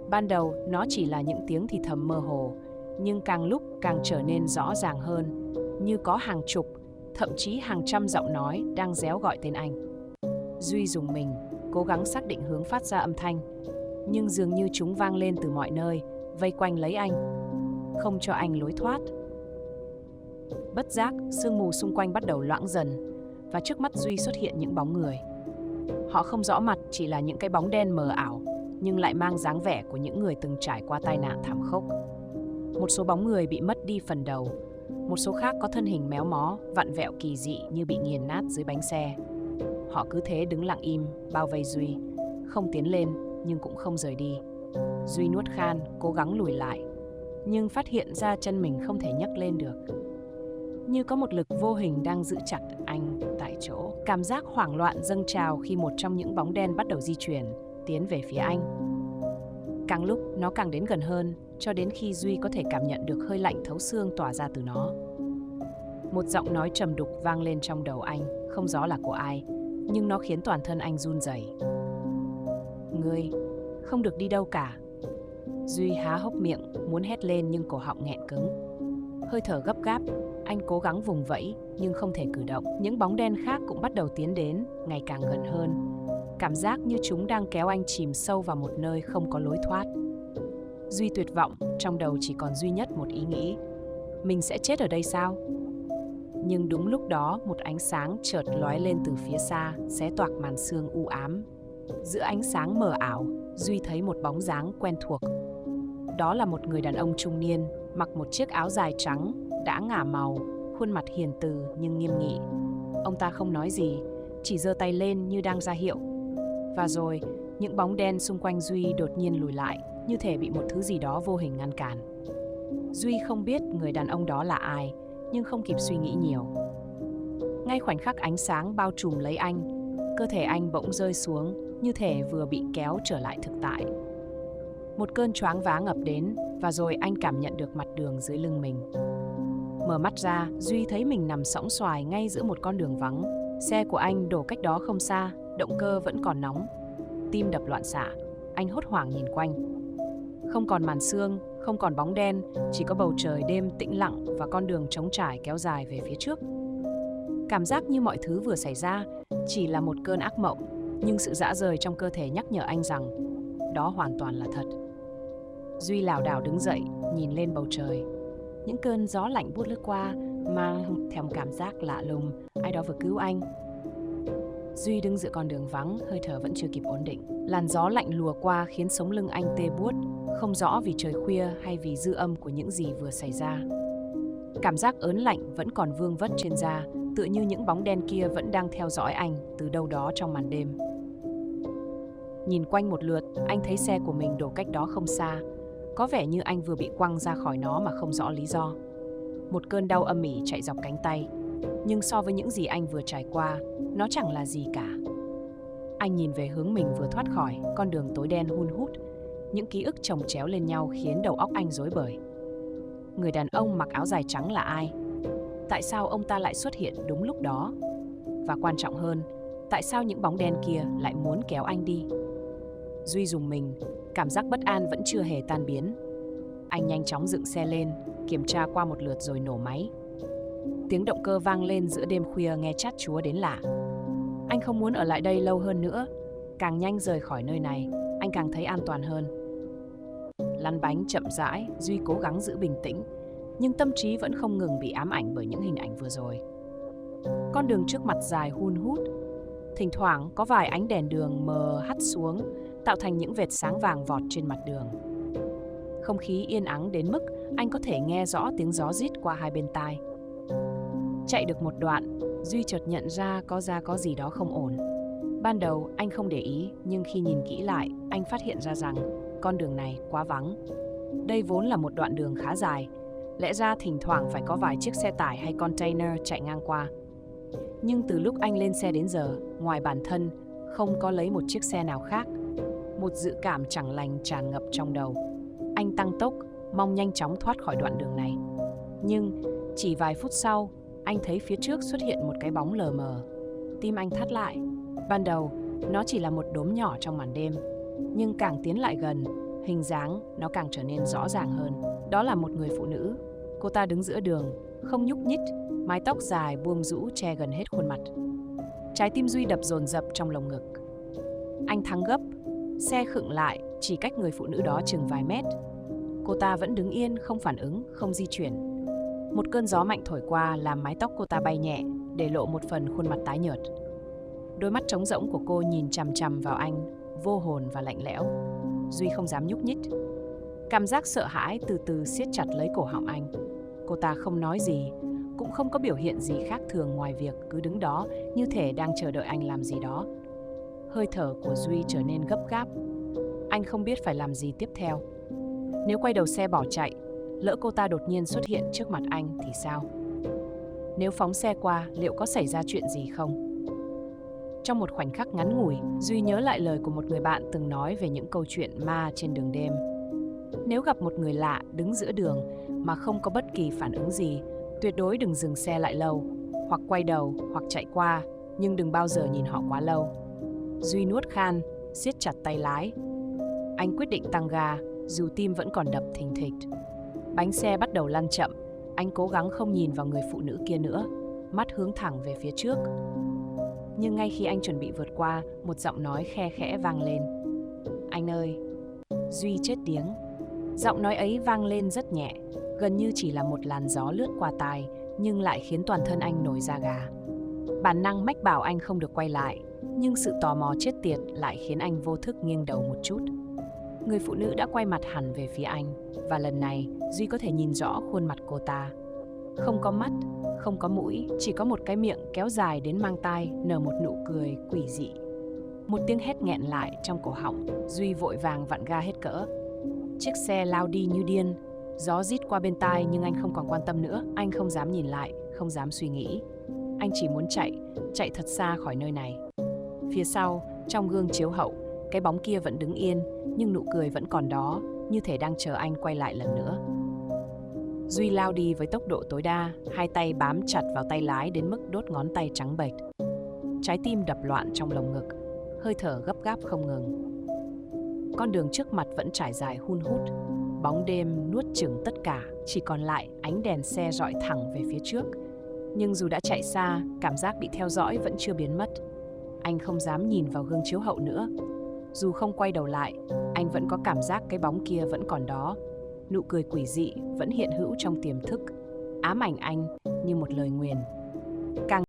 Ban đầu, nó chỉ là những tiếng thì thầm mơ hồ, nhưng càng lúc càng trở nên rõ ràng hơn, như có hàng chục, thậm chí hàng trăm giọng nói đang réo gọi tên anh. Duy rùng mình, cố gắng xác định hướng phát ra âm thanh, nhưng dường như chúng vang lên từ mọi nơi, vây quanh lấy anh, không cho anh lối thoát. Bất giác, sương mù xung quanh bắt đầu loãng dần, và trước mắt Duy xuất hiện những bóng người. Họ không rõ mặt, chỉ là những cái bóng đen mờ ảo, nhưng lại mang dáng vẻ của những người từng trải qua tai nạn thảm khốc. Một số bóng người bị mất đi phần đầu, một số khác có thân hình méo mó, vặn vẹo kỳ dị như bị nghiền nát dưới bánh xe. Họ cứ thế đứng lặng im, bao vây Duy, không tiến lên nhưng cũng không rời đi. Duy nuốt khan, cố gắng lùi lại. nhưng phát hiện ra chân mình không thể nhấc lên được. Như có một lực vô hình đang giữ chặt anh tại chỗ. Cảm giác hoảng loạn dâng trào khi một trong những bóng đen bắt đầu di chuyển, tiến về phía anh. Càng lúc nó càng đến gần hơn, cho đến khi Duy có thể cảm nhận được hơi lạnh thấu xương tỏa ra từ nó. Một giọng nói trầm đục vang lên trong đầu anh, không rõ là của ai, nhưng nó khiến toàn thân anh run rẩy. Ngươi không được đi đâu cả. Duy há hốc miệng, muốn hét lên nhưng cổ họng nghẹn cứng. Hơi thở gấp gáp, anh cố gắng vùng vẫy nhưng không thể cử động. Những bóng đen khác cũng bắt đầu tiến đến, ngày càng gần hơn. Cảm giác như chúng đang kéo anh chìm sâu vào một nơi không có lối thoát. Duy tuyệt vọng, trong đầu chỉ còn duy nhất một ý nghĩ. Mình sẽ chết ở đây sao? Nhưng đúng lúc đó, một ánh sáng chợt lóe lên từ phía xa, xé toạc màn sương u ám. Giữa ánh sáng mờ ảo, Duy thấy một bóng dáng quen thuộc. Đó là một người đàn ông trung niên, mặc một chiếc áo dài trắng, đã ngả màu, khuôn mặt hiền từ nhưng nghiêm nghị. Ông ta không nói gì, chỉ giơ tay lên như đang ra hiệu. Và rồi, những bóng đen xung quanh Duy đột nhiên lùi lại, như thể bị một thứ gì đó vô hình ngăn cản. Duy không biết người đàn ông đó là ai, nhưng không kịp suy nghĩ nhiều. Ngay khoảnh khắc ánh sáng bao trùm lấy anh, cơ thể anh bỗng rơi xuống, như thể vừa bị kéo trở lại thực tại. Một cơn choáng váng ập đến, và rồi anh cảm nhận được mặt đường dưới lưng mình. Mở mắt ra, Duy thấy mình nằm sõng soài ngay giữa một con đường vắng. Xe của anh đổ cách đó không xa, động cơ vẫn còn nóng. Tim đập loạn xạ, anh hốt hoảng nhìn quanh. Không còn màn sương, không còn bóng đen, chỉ có bầu trời đêm tĩnh lặng và con đường trống trải kéo dài về phía trước. Cảm giác như mọi thứ vừa xảy ra chỉ là một cơn ác mộng, nhưng sự rã rời trong cơ thể nhắc nhở anh rằng đó hoàn toàn là thật. Duy lảo đảo đứng dậy, nhìn lên bầu trời. Những cơn gió lạnh buốt lướt qua, mang theo một cảm giác lạ lùng, ai đó vừa cứu anh. Duy đứng giữa con đường vắng, hơi thở vẫn chưa kịp ổn định. Làn gió lạnh lùa qua khiến sống lưng anh tê buốt, không rõ vì trời khuya hay vì dư âm của những gì vừa xảy ra. Cảm giác ớn lạnh vẫn còn vương vất trên da, tựa như những bóng đen kia vẫn đang theo dõi anh từ đâu đó trong màn đêm. Nhìn quanh một lượt, anh thấy xe của mình đổ cách đó không xa. Có vẻ như anh vừa bị quăng ra khỏi nó mà không rõ lý do. Một cơn đau âm ỉ chạy dọc cánh tay, nhưng so với những gì anh vừa trải qua, nó chẳng là gì cả. Anh nhìn về hướng mình vừa thoát khỏi, con đường tối đen hun hút. Những ký ức chồng chéo lên nhau khiến đầu óc anh rối bời. Người đàn ông mặc áo dài trắng là ai? Tại sao ông ta lại xuất hiện đúng lúc đó? Và quan trọng hơn, tại sao những bóng đen kia lại muốn kéo anh đi? Duy rùng mình, cảm giác bất an vẫn chưa hề tan biến. Anh nhanh chóng dựng xe lên, kiểm tra qua một lượt rồi nổ máy. Tiếng động cơ vang lên giữa đêm khuya nghe chát chúa đến lạ. Anh không muốn ở lại đây lâu hơn nữa. Càng nhanh rời khỏi nơi này, anh càng thấy an toàn hơn. Lăn bánh chậm rãi, Duy cố gắng giữ bình tĩnh, nhưng tâm trí vẫn không ngừng bị ám ảnh bởi những hình ảnh vừa rồi. Con đường trước mặt dài hun hút, thỉnh thoảng có vài ánh đèn đường mờ hắt xuống, tạo thành những vệt sáng vàng vọt trên mặt đường. Không khí yên ắng đến mức anh có thể nghe rõ tiếng gió rít qua hai bên tai. Chạy được một đoạn, Duy chợt nhận ra có gì đó không ổn. Ban đầu anh không để ý, nhưng khi nhìn kỹ lại, anh phát hiện ra rằng con đường này quá vắng. Đây vốn là một đoạn đường khá dài, lẽ ra thỉnh thoảng phải có vài chiếc xe tải hay container chạy ngang qua. Nhưng từ lúc anh lên xe đến giờ, ngoài bản thân, không có lấy một chiếc xe nào khác. Một dự cảm chẳng lành tràn ngập trong đầu. Anh tăng tốc, mong nhanh chóng thoát khỏi đoạn đường này. Nhưng chỉ vài phút sau, anh thấy phía trước xuất hiện một cái bóng lờ mờ. Tim anh thắt lại. Ban đầu, nó chỉ là một đốm nhỏ trong màn đêm. Nhưng càng tiến lại gần, hình dáng nó càng trở nên rõ ràng hơn. Đó là một người phụ nữ. Cô ta đứng giữa đường, không nhúc nhích, mái tóc dài buông rũ che gần hết khuôn mặt. Trái tim Duy đập dồn dập trong lồng ngực. Anh thắng gấp, xe khựng lại, chỉ cách người phụ nữ đó chừng vài mét. Cô ta vẫn đứng yên, không phản ứng, không di chuyển. Một cơn gió mạnh thổi qua làm mái tóc cô ta bay nhẹ, để lộ một phần khuôn mặt tái nhợt. Đôi mắt trống rỗng của cô nhìn chằm chằm vào anh, vô hồn và lạnh lẽo. Duy không dám nhúc nhích. Cảm giác sợ hãi từ từ siết chặt lấy cổ họng anh. Cô ta không nói gì, cũng không có biểu hiện gì khác thường ngoài việc cứ đứng đó như thể đang chờ đợi anh làm gì đó. Hơi thở của Duy trở nên gấp gáp. Anh không biết phải làm gì tiếp theo. Nếu quay đầu xe bỏ chạy, Lỡ cô ta đột nhiên xuất hiện trước mặt anh thì sao? Nếu phóng xe qua, liệu có xảy ra chuyện gì không? Trong một khoảnh khắc ngắn ngủi, Duy nhớ lại lời của một người bạn từng nói về những câu chuyện ma trên đường đêm. Nếu gặp một người lạ đứng giữa đường mà không có bất kỳ phản ứng gì, tuyệt đối đừng dừng xe lại lâu, hoặc quay đầu hoặc chạy qua, nhưng đừng bao giờ nhìn họ quá lâu. Duy nuốt khan, siết chặt tay lái. Anh quyết định tăng ga, dù tim vẫn còn đập thình thịch. Bánh xe bắt đầu lăn chậm, anh cố gắng không nhìn vào người phụ nữ kia nữa, mắt hướng thẳng về phía trước. Nhưng ngay khi anh chuẩn bị vượt qua, một giọng nói khe khẽ vang lên. Anh ơi! Duy chết điếng. Giọng nói ấy vang lên rất nhẹ, gần như chỉ là một làn gió lướt qua tai, nhưng lại khiến toàn thân anh nổi da gà. Bản năng mách bảo anh không được quay lại, nhưng sự tò mò chết tiệt lại khiến anh vô thức nghiêng đầu một chút. Người phụ nữ đã quay mặt hẳn về phía anh, và lần này Duy có thể nhìn rõ khuôn mặt cô ta. Không có mắt, không có mũi, chỉ có một cái miệng kéo dài đến mang tai, nở một nụ cười quỷ dị. Một tiếng hét nghẹn lại trong cổ họng, Duy vội vàng vặn ga hết cỡ. Chiếc xe lao đi như điên, gió rít qua bên tai nhưng anh không còn quan tâm nữa, anh không dám nhìn lại, không dám suy nghĩ. Anh chỉ muốn chạy thật xa khỏi nơi này. Phía sau, trong gương chiếu hậu, cái bóng kia vẫn đứng yên, nhưng nụ cười vẫn còn đó, như thể đang chờ anh quay lại lần nữa. Duy lao đi với tốc độ tối đa, hai tay bám chặt vào tay lái đến mức đốt ngón tay trắng bệch. Trái tim đập loạn trong lồng ngực, hơi thở gấp gáp không ngừng. Con đường trước mặt vẫn trải dài hun hút, bóng đêm nuốt chửng tất cả, chỉ còn lại ánh đèn xe rọi thẳng về phía trước. Nhưng dù đã chạy xa, cảm giác bị theo dõi vẫn chưa biến mất. Anh không dám nhìn vào gương chiếu hậu nữa. Dù không quay đầu lại, anh vẫn có cảm giác cái bóng kia vẫn còn đó. Nụ cười quỷ dị vẫn hiện hữu trong tiềm thức, ám ảnh anh như một lời nguyền. Càng